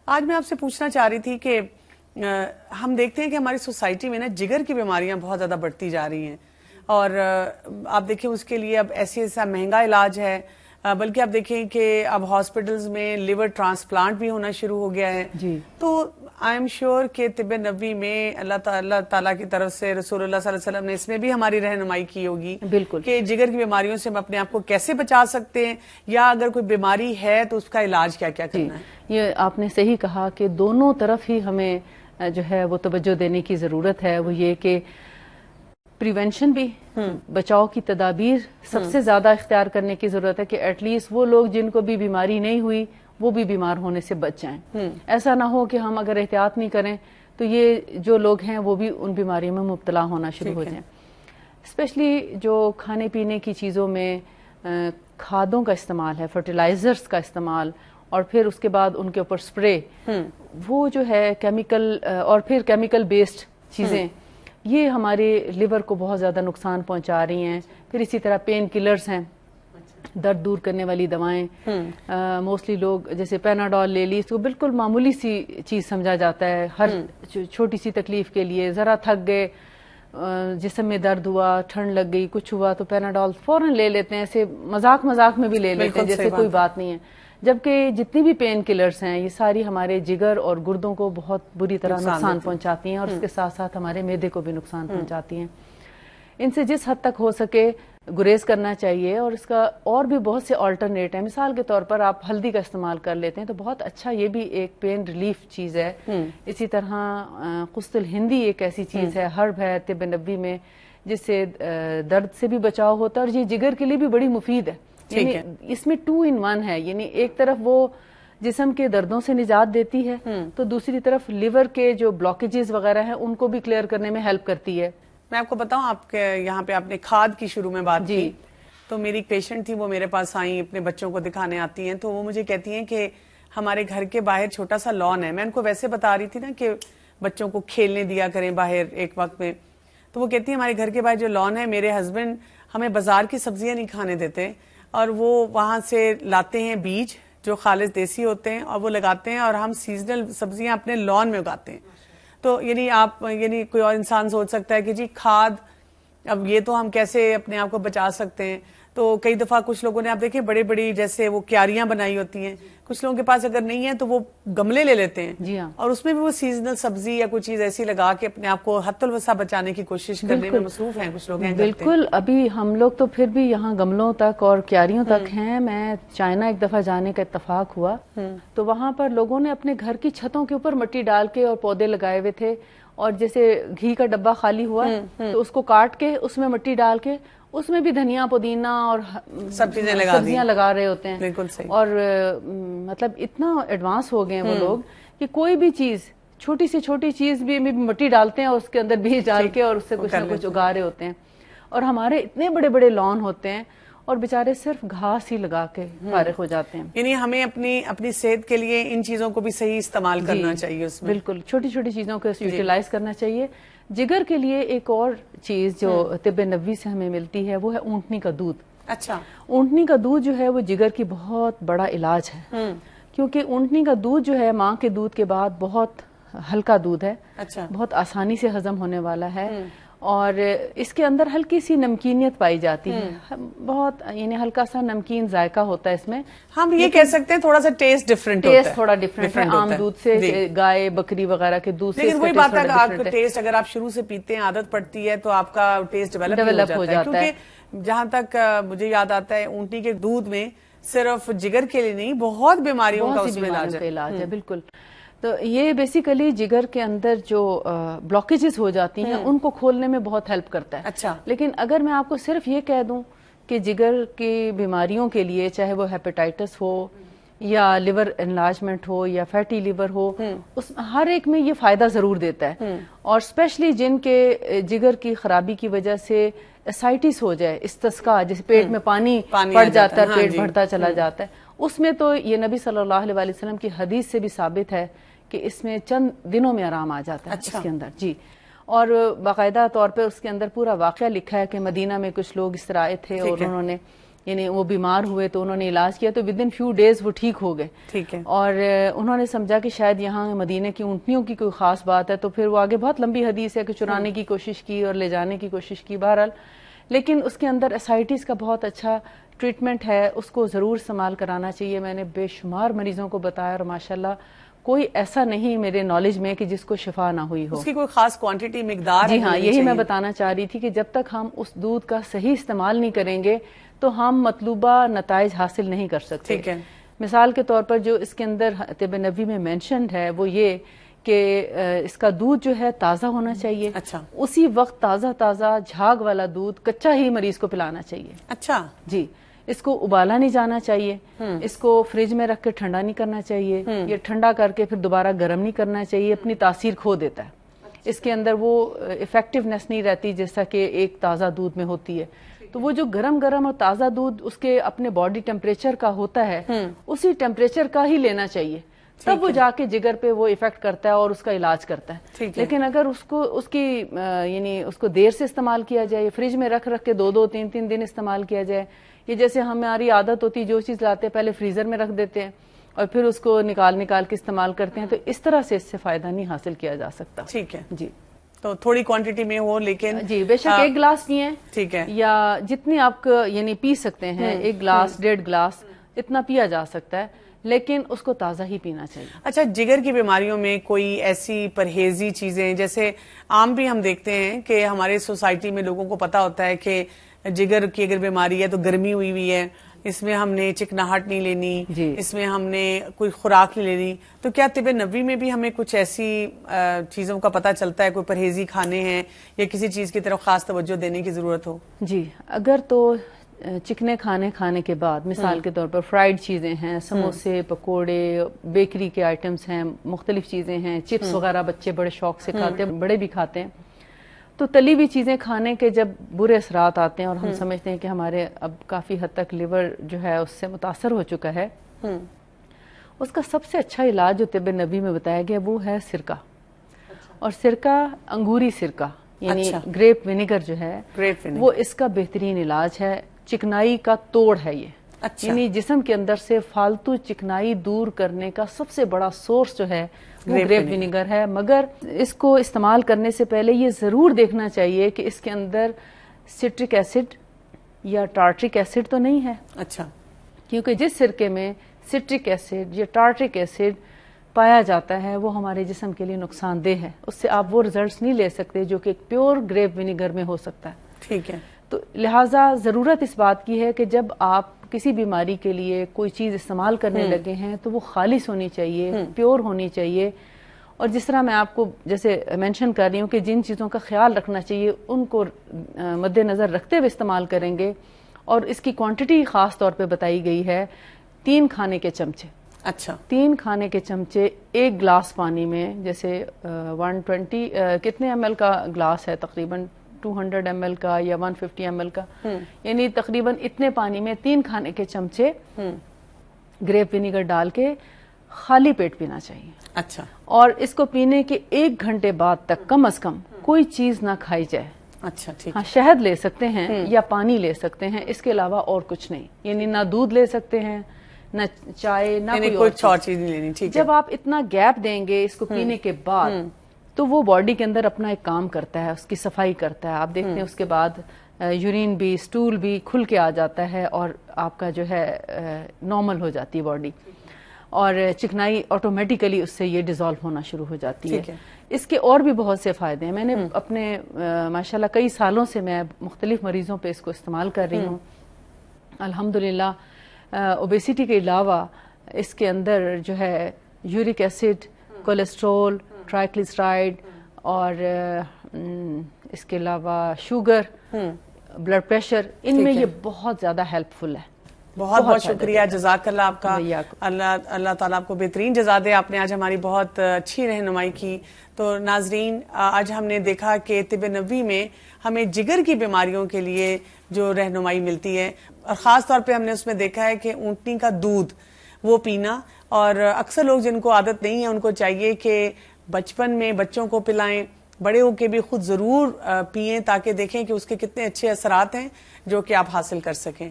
آج میں آپ سے پوچھنا چاہ رہی تھی کہ ہم دیکھتے ہیں کہ ہماری سوسائٹی میں نا جگر کی بیماریاں بہت زیادہ بڑھتی جا رہی ہیں، اور آپ دیکھیں اس کے لیے اب ایسا مہنگا علاج ہے، بلکہ آپ دیکھیں کہ اب ہاسپٹلز میں لیور ٹرانسپلانٹ بھی ہونا شروع ہو گیا ہے. جی. تو آئی ایم شیور کہ طب نبوی میں اللہ تعالیٰ کی طرف سے رسول اللہ صلی اللہ علیہ وسلم نے اس میں بھی ہماری رہنمائی کی ہوگی. بالکل. کہ جگر کی بیماریوں سے ہم اپنے آپ کو کیسے بچا سکتے ہیں، یا اگر کوئی بیماری ہے تو اس کا علاج کیا کیا کرنا ہے. یہ آپ نے صحیح کہا کہ دونوں طرف ہی ہمیں جو ہے وہ توجہ دینے کی ضرورت ہے. وہ یہ کہ پریونشن بھی، بچاؤ کی تدابیر سب سے زیادہ اختیار کرنے کی ضرورت ہے کہ ایٹ لیسٹ وہ لوگ جن کو بھی بیماری نہیں ہوئی وہ بھی بیمار ہونے سے بچ جائیں. ایسا نہ ہو کہ ہم اگر احتیاط نہیں کریں تو یہ جو لوگ ہیں وہ بھی ان بیماریوں میں مبتلا ہونا شروع ہو جائیں. اسپیشلی جو کھانے پینے کی چیزوں میں کھادوں کا استعمال ہے، فرٹیلائزرز کا استعمال، اور پھر اس کے بعد ان کے اوپر سپرے، وہ جو ہے کیمیکل اور پھر کیمیکل بیسڈ چیزیں، یہ ہمارے لیور کو بہت زیادہ نقصان پہنچا رہی ہیں. پھر اسی طرح پین کلرز ہیں، درد دور کرنے والی دوائیں. موسٹلی لوگ جیسے پیناڈول لے لی، اس کو بالکل معمولی سی چیز سمجھا جاتا ہے. ہر چھوٹی سی تکلیف کے لیے ذرا تھک گئے، جسم میں درد ہوا، ٹھنڈ لگ گئی، کچھ ہوا تو پیناڈول فوراً لے لیتے ہیں. ایسے مذاق میں بھی لے لیتے ہیں جیسے کوئی بات نہیں ہے. جبکہ جتنی بھی پین کلرز ہیں یہ ساری ہمارے جگر اور گردوں کو بہت بری طرح نقصان پہنچاتی ہیں، اور اس کے ساتھ ساتھ ہمارے معدے کو بھی نقصان پہنچاتی ہیں. ان سے جس حد تک ہو سکے گریز کرنا چاہیے. اور اس کا اور بھی بہت سے آلٹرنیٹ ہیں. مثال کے طور پر آپ ہلدی کا استعمال کر لیتے ہیں تو بہت اچھا، یہ بھی ایک پین ریلیف چیز ہے. اسی طرح قسط الہندی ایک ایسی چیز ہے، ہرب ہے طب نبوی میں، جس سے درد سے بھی بچاؤ ہوتا ہے، اور یہ جگر کے لیے بھی بڑی مفید ہے. یعنی اس میں 2 in 1 ہے. یعنی ایک طرف وہ جسم کے دردوں سے نجات دیتی ہے تو دوسری طرف لیور کے جو بلاکیجز وغیرہ ہیں ان کو بھی کلیئر کرنے میں ہیلپ کرتی ہے. میں آپ کو بتاؤں، آپ کے یہاں پہ آپ نے کھاد کی شروع میں بات کی، تو میری ایک پیشنٹ تھی، وہ میرے پاس آئیں، اپنے بچوں کو دکھانے آتی ہیں، تو وہ مجھے کہتی ہیں کہ ہمارے گھر کے باہر چھوٹا سا لان ہے. میں ان کو ویسے بتا رہی تھی نا کہ بچوں کو کھیلنے دیا کریں باہر ایک وقت میں. تو وہ کہتی ہیں ہمارے گھر کے باہر جو لان ہے، میرے ہسبینڈ ہمیں بازار کی سبزیاں نہیں کھانے دیتے، اور وہ وہاں سے لاتے ہیں بیج جو خالص دیسی ہوتے ہیں، اور وہ لگاتے ہیں، اور ہم سیزنل سبزیاں اپنے لان میں اگاتے ہیں. تو یعنی کوئی اور انسان سوچ سکتا ہے کہ جی کھاد، اب یہ تو ہم کیسے اپنے آپ کو بچا سکتے ہیں. تو کئی دفعہ کچھ لوگوں نے آپ دیکھیں بڑی بڑی جیسے وہ کیاریاں بنائی ہوتی ہیں، کچھ لوگوں کے پاس اگر نہیں ہے تو وہ گملے لے لیتے ہیں. جی ہاں. اور اس میں بھی وہ سیزنل سبزی یا کوئی چیز ایسی لگا کے اپنے آپ کو حت الوسع بچانے کی کوشش کرنے میں مصروف ہیں کچھ لوگ ہیں. بالکل. ابھی ہم لوگ تو پھر بھی یہاں گملوں تک اور کیاریوں تک ہیں. میں چائنا ایک دفعہ جانے کا اتفاق ہوا تو وہاں پر لوگوں نے اپنے گھر کی چھتوں کے اوپر مٹی ڈال کے اور پودے لگائے ہوئے تھے. اور جیسے گھی کا ڈبہ خالی ہوا تو اس کو کاٹ کے اس میں مٹی ڈال کے اس میں بھی دھنیا، پودینہ اور سبزیاں لگا رہے ہوتے ہیں. بالکل صحیح. اور مطلب اتنا ایڈوانس ہو گئے ہیں وہ لوگ کہ کوئی بھی چیز، چھوٹی سے چھوٹی چیز بھی مٹی ڈالتے ہیں اور اس کے اندر بیج ڈال کے اور اس سے کچھ نہ کچھ اگا رہے ہوتے ہیں. اور ہمارے اتنے بڑے بڑے لان ہوتے ہیں اور بیچارے صرف گھاس ہی لگا کے فارغ ہو جاتے ہیں. یعنی ہمیں اپنی صحت کے لیے ان چیزوں کو بھی صحیح استعمال کرنا چاہیے. اس میں بالکل چھوٹی چھوٹی چیزوں کو یوٹیلائز کرنا چاہیے. جگر کے لیے ایک اور چیز جو طب نبوی سے ہمیں ملتی ہے وہ ہے اونٹنی کا دودھ. اچھا. اونٹنی کا دودھ جو ہے وہ جگر کی بہت بڑا علاج ہے، کیونکہ اونٹنی کا دودھ جو ہے ماں کے دودھ کے بعد بہت ہلکا دودھ ہے. اچھا. بہت آسانی سے ہضم ہونے والا ہے، اور اس کے اندر ہلکی سی نمکینیت پائی جاتی ہے. بہت یعنی ہلکا سا نمکین ذائقہ ہوتا ہے اس میں. ہم یہ کہہ سکتے ہیں تھوڑا سا ٹیسٹ ڈفرنٹ ہوتا ہے. ٹیسٹ تھوڑا ڈفرنٹ ہے عام دودھ سے، گائے بکری وغیرہ کے دودھ سے. لیکن وہی بات ہے کہ آپ کا ٹیسٹ اگر آپ شروع سے پیتے ہیں، عادت پڑتی ہے، تو آپ کا ٹیسٹ ڈیولپ ہو جاتا ہے. کیونکہ جہاں تک مجھے یاد آتا ہے اونٹنی کے دودھ میں صرف جگر کے لیے نہیں، بہت بیماریوں کا اس میں علاج ہے. بالکل. تو یہ بیسیکلی جگر کے اندر جو بلاکیجز ہو جاتی ہیں ان کو کھولنے میں بہت ہیلپ کرتا ہے. اچھا. لیکن اگر میں آپ کو صرف یہ کہہ دوں کہ جگر کی بیماریوں کے لیے، چاہے وہ ہیپیٹائٹس ہو یا لیور انلارجمنٹ ہو یا فیٹی لیور ہو، اس ہر ایک میں یہ فائدہ ضرور دیتا ہے. اور اسپیشلی جن کے جگر کی خرابی کی وجہ سے اسائٹس ہو جائے، استسقاء، جیسے پیٹ میں پانی پڑ جاتا ہے، پیٹ بڑھتا چلا جاتا ہے، اس میں تو یہ نبی صلی اللہ علیہ وسلم کی حدیث سے بھی ثابت ہے کہ اس میں چند دنوں میں آرام آ جاتا ہے. اس کے اندر جی. اور باقاعدہ طور پہ اس کے اندر پورا واقعہ لکھا ہے کہ مدینہ میں کچھ لوگ اس طرح آئے تھے اور انہوں نے یعنی وہ بیمار ہوئے تو انہوں نے علاج کیا تو ود ان فیو ڈیز وہ ٹھیک ہو گئے. ٹھیک ہے. اور انہوں نے سمجھا کہ شاید یہاں مدینے کی اونٹنیوں کی کوئی خاص بات ہے, تو پھر وہ آگے بہت لمبی حدیث ہے کہ چرانے کی کوشش کی اور لے جانے کی کوشش کی. بہرحال لیکن اس کے اندر اسائٹس کا بہت اچھا ٹریٹمنٹ ہے, اس کو ضرور استعمال کرانا چاہیے. میں نے بے شمار مریضوں کو بتایا اور ماشاءاللہ کوئی ایسا نہیں میرے نالج میں کہ جس کو شفا نہ ہوئی ہو. اس کی کوئی خاص کوانٹٹی مقدار؟ جی ہاں, یہی میں بتانا چاہ رہی تھی کہ جب تک ہم اس دودھ کا صحیح استعمال نہیں کریں گے تو ہم مطلوبہ نتائج حاصل نہیں کر سکتے. ٹھیک ہے. مثال کے طور پر جو اس کے اندر طب نبوی میں مینشنڈ ہے وہ یہ کہ اس کا دودھ جو ہے تازہ ہونا چاہیے. اچھا. اسی وقت تازہ جھاگ والا دودھ کچا ہی مریض کو پلانا چاہیے. اچھا جی, اس کو ابالا نہیں جانا چاہیے, اس کو فریج میں رکھ کے ٹھنڈا نہیں کرنا چاہیے, یہ ٹھنڈا کر کے پھر دوبارہ گرم نہیں کرنا چاہیے, اپنی تاثیر کھو دیتا ہے. اس کے اندر وہ افیکٹونیس نہیں رہتی جیسا کہ ایک تازہ دودھ میں ہوتی ہے. تو وہ جو گرم اور تازہ دودھ اس کے اپنے باڈی ٹیمپریچر کا ہوتا ہے اسی ٹیمپریچر کا ہی لینا چاہیے, تب وہ جا کے جگر پہ وہ افیکٹ کرتا ہے اور اس کا علاج کرتا ہے. لیکن اگر اس کی یعنی اس کو دیر سے استعمال کیا جائے, فریج میں رکھ کے 2-3 دن استعمال کیا جائے, یہ جیسے ہماری عادت ہوتی جو چیز لاتے ہیں پہلے فریزر میں رکھ دیتے ہیں اور پھر اس کو نکال کے استعمال کرتے ہیں, تو اس طرح سے اس سے فائدہ نہیں حاصل کیا جا سکتا. ٹھیک ہے جی, تو تھوڑی کوانٹٹی میں ہو لیکن جی بے شک 1 گلاس پیئیں. ٹھیک ہے. یا جتنی آپ یعنی پی سکتے ہیں, 1 گلاس 1.5 گلاس اتنا پیا جا سکتا ہے, لیکن اس کو تازہ ہی پینا چاہیے. اچھا, جگر کی بیماریوں میں کوئی ایسی پرہیزی چیزیں, جیسے عام بھی ہم دیکھتے ہیں کہ ہمارے سوسائٹی میں لوگوں کو پتا ہوتا ہے کہ جگر کی اگر بیماری ہے تو گرمی ہوئی ہے, اس میں ہم نے چکناہٹ نہیں لینی, اس میں ہم نے کوئی خوراک نہیں لینی, تو کیا طب نبوی میں بھی ہمیں کچھ ایسی چیزوں کا پتہ چلتا ہے, کوئی پرہیزی کھانے ہیں یا کسی چیز کی طرف خاص توجہ دینے کی ضرورت ہو؟ جی, اگر تو چکنے کھانے کے بعد مثال کے طور پر فرائیڈ چیزیں ہیں, سموسے, پکوڑے, بیکری کے آئٹمز ہیں, مختلف چیزیں ہیں, چپس وغیرہ بچے بڑے شوق سے کھاتے ہیں, بڑے بھی کھاتے ہیں, تو تلی ہوئی چیزیں کھانے کے جب برے اثرات آتے ہیں اور ہم سمجھتے ہیں کہ ہمارے اب کافی حد تک لیور جو ہے اس سے متاثر ہو چکا ہے, اس کا سب سے اچھا علاج جو طب نبوی میں بتایا گیا وہ ہے سرکہ. اور سرکہ انگوری سرکہ یعنی گریپ ونیگر جو ہے وہ اس کا بہترین علاج ہے. چکنائی کا توڑ ہے یہ, یعنی جسم کے اندر سے فالتو چکنائی دور کرنے کا سب سے بڑا سورس جو ہے وہ گریپ ونیگر ہے. مگر اس کو استعمال کرنے سے پہلے یہ ضرور دیکھنا چاہیے کہ اس کے اندر سٹرک ایسڈ یا ٹارٹرک ایسڈ تو نہیں ہے. اچھا, کیونکہ جس سرکے میں سٹرک ایسڈ یا ٹارٹرک ایسڈ پایا جاتا ہے وہ ہمارے جسم کے لیے نقصان دہ ہے, اس سے آپ وہ ریزلٹس نہیں لے سکتے جو کہ ایک پیور گریپ ونیگر میں ہو سکتا ہے. ٹھیک ہے. تو لہٰذا ضرورت اس بات کی ہے کہ جب آپ کسی بیماری کے لیے کوئی چیز استعمال کرنے لگے ہیں تو وہ خالص ہونی چاہیے, پیور ہونی چاہیے. اور جس طرح میں آپ کو جیسے مینشن کر رہی ہوں کہ جن چیزوں کا خیال رکھنا چاہیے ان کو مد نظر رکھتے ہوئے استعمال کریں گے. اور اس کی کوانٹٹی خاص طور پہ بتائی گئی ہے 3 کھانے کے چمچے. اچھا, 3 کھانے کے چمچے 1 گلاس پانی میں, جیسے 120 کتنے ml کا گلاس ہے, تقریباً 200 ml کا یا 150 ml کا, یعنی تقریباً اتنے پانی میں 3 کھانے کے چمچے گریپ ونیگر ڈال کے خالی پیٹ پینا چاہیے. اچھا, اور اس کو پینے کے 1 گھنٹے بعد تک کم از کم کوئی چیز نہ کھائی جائے. اچھا, ٹھیک. ہاں, شہد لے سکتے ہیں یا پانی لے سکتے ہیں, اس کے علاوہ اور کچھ نہیں, یعنی نہ دودھ لے سکتے ہیں, نہ چائے, نہ کوئی اور چیز نہیں لینی. ٹھیک ہے. جب آپ اتنا گیپ دیں گے اس کو پینے کے بعد تو وہ باڈی کے اندر اپنا ایک کام کرتا ہے, اس کی صفائی کرتا ہے. آپ دیکھتے ہیں اس کے بعد یورین بھی, سٹول بھی کھل کے آ جاتا ہے اور آپ کا جو ہے نارمل ہو جاتی ہے باڈی, اور چکنائی آٹومیٹیکلی اس سے یہ ڈیزالو ہونا شروع ہو جاتی ہے. اس کے اور بھی بہت سے فائدے ہیں. میں نے اپنے ماشاءاللہ کئی سالوں سے میں مختلف مریضوں پہ اس کو استعمال کر رہی ہوں. الحمدللہ اوبیسٹی کے علاوہ اس کے اندر جو ہے یورک ایسڈ, کولیسٹرول, ٹرائیگلیسرائڈ اور اس کے علاوہ شوگر, بلڈ پریشر, ان میں یہ بہت زیادہ ہیلپ فل ہے. بہت بہت شکریہ, جزاک اللہ آپ کا. اللہ تعالیٰ آپ کو بہترین جزا دے. آپ نے آج ہماری بہت اچھی رہنمائی کی. تو ناظرین, آج ہم نے دیکھا کہ طب نبوی میں ہمیں جگر کی بیماریوں کے لیے جو رہنمائی ملتی ہے, اور خاص طور پہ ہم نے اس میں دیکھا ہے کہ اونٹنی کا دودھ وہ پینا, اور اکثر لوگ جن کو عادت نہیں ہے ان کو چاہیے کہ بچپن میں بچوں کو پلائیں, بڑے ہو کے بھی خود ضرور پئیں تاکہ دیکھیں کہ اس کے کتنے اچھے اثرات ہیں جو کہ آپ حاصل کر سکیں.